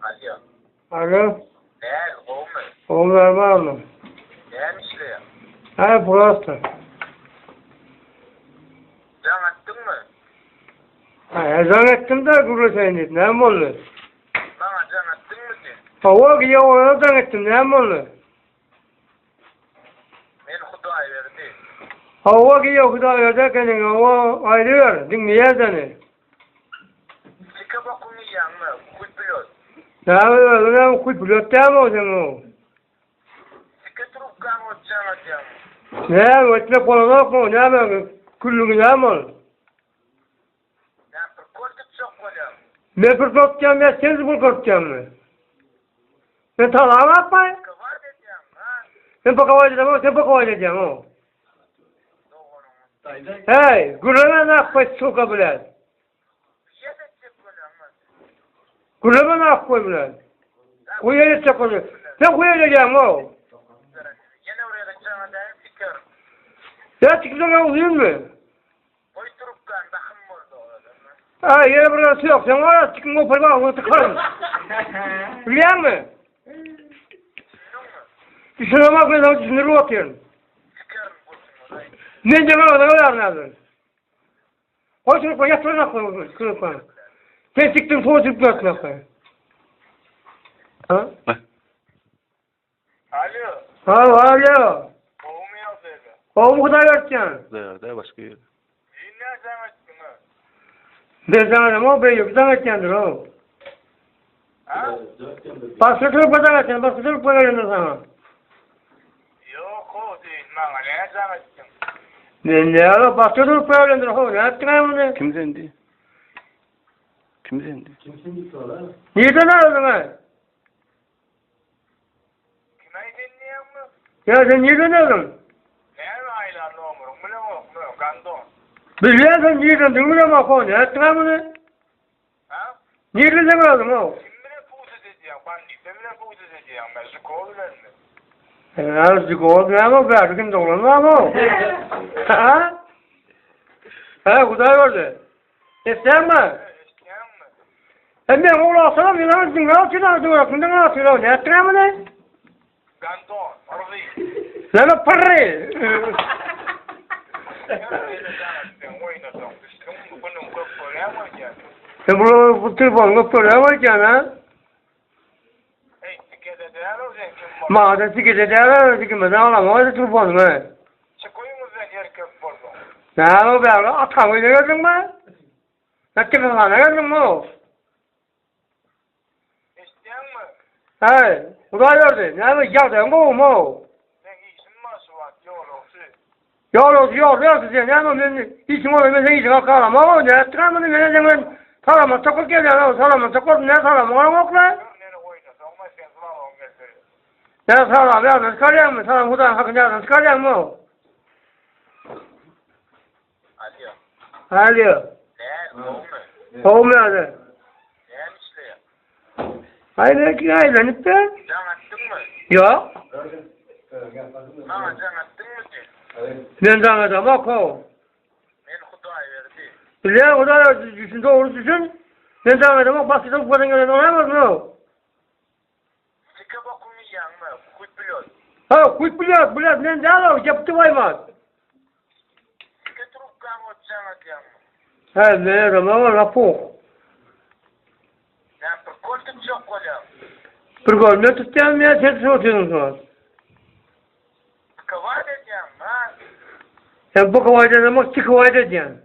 Alo. Alo. Ne? Oğlum. Oğullar var mı? Ne işliyor? Ha burası. Can attın mı? Ha ezan ettim de gürülteyini. Ne mi oldu? Bana can attın mı ki? Hava giye oradan ettim. Ne mi oldu? Ben Huda'yı verdi. Hava giye kuda öderken hava ayrıyor. Dinleyer seni. Çıka bakımı yanma. Kuy pilot. Ne yapıyor? Ne kuy pilot değil mi o zaman? Çıka trupkan otcan atacağım. Ne? Ötme konuda mı? Ne yapıyor? Küllüğü ne mi oldu? Ben korkup çok koyacağım. Ne bir korkacağım ya? Sen bir korkacağım mı? Ben talağım yapmayın. Çıka var diyeceğim. Ha? Sen bakavayacağım o. Sen bakavayacağım o. Doğru. Hey, gülüme ne yapmayı soka bilen? Şey de çık koyacağım. Gülüme ne yapmayı bilen? Kuya yetecek onu. Sen kuya yeteceğim o. Yine oraya da can atayım çıkar. Ya çıkacak ya uyuyun mu? Oy trupkan bakım oldu orada. Ha yere burası yok. Sen oraya çıkın o parmağı onu tıkarım. Biliyor musun? Düşünemek ne zaman düşünür bakıyorum. Çıkarım kursun orayı. Ne demek o da öyle anladın. Koy şunu koy yatırına koy. Şunu koy. Sen çıktın soğuk çıkıp yatırına koy. Ha? Alo. Alo. Oğumu yok dedi. Oğlum kadar yatacaksın. Da başka yer. Ne sen açtın ha? Ben sana dedim o bey yok. Sen yatacaksın o. Ha? Başka türlü kadar yatacaksın. Başka türlü kadar yatacaksın sana. Yok o değil. Bana ne sen açtın? Ne ya? Başka türlü kadar yatacaksın. Ne yaptın bunu? Kim zendi? Kim zendi? Nereden aldın ha? Kime dinliyor mu? Ya sen nereden aldın? Ne aylarlı umurum? Bu ne o? Bu ne? Kandon. Biliyorsun nereden duymuyor mu konu? Ne yaptın bunu? Ha? Nereden aldın o? Kim bile puz edeceğim? Ben nipe bile puz edeceğim. Ben şu kolu verdim. Azıcık oldu ama be, bugün doğru ama o. Ha? Ha, Kuday gördü. Sen mi? İsteyen mi? Ben oğlu alsana, bir zaman ne atıyorlar, dur, aklında ne atıyorlar, ne atıyorlar mı ne? Kandon. Orayı. Lan o parayı. Sen bu telefonu koruyor mu ki ha? Mağaza sikede değerler, sikime ne olamam, o da telefonu mu? Ne o be, atam öyle gördün mü? Ne telefonu gördün mü o? Hey, Kuday gördü, ne yapıyor, geldi, mu mu? Yok, sen ne yapıyorsun, işim olmuyor, sen işin kalkalım, o ne, tıramadın, ne zaman, tarama, takıl geliyor, tarama, takıl, ne tarama, onu okla? Ne tarama, ya, çıkarıyor mu, tarama, Kuday hakkında, çıkarıyor mu? Alo. Alo, Ne? Oğlum. olmuyor. Ne işliyor? Hayır, ki aylanıp da? Can attın mı? Yok. Bana can attın mı ki? Ben de anladım, bak o. Ben Huda'yı verdi. Biliyor, o da düşün, doğru düşün. Ben de anladım, bak, basit olup kadın gelen olamaz mı? Çıka bakımı yanma. Kuy pilot. Ha, kuyt biliyor, ben de alalım, yaptı vaymaz. Çıka trupkan otcan atacağım. Ha, veririm ama rapor. Ben korkup çok koyacağım. Bir gol ne tutacağım ya, sen tutuyorsun sonra. Çıka var diyeceğim. Ha? Sen bu kavayda demek, çık kavayda diyeceksin.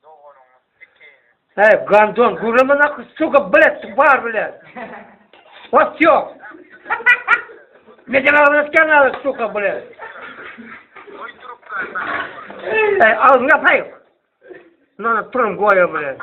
Doğru. Sikeyim. He, gandon, gururumuna suka bilet, var bilet. What yok? Ne demek nasıl suka bilet? Oy trupkan. He, al, yapayım. Lan, turun koyuyor bilet.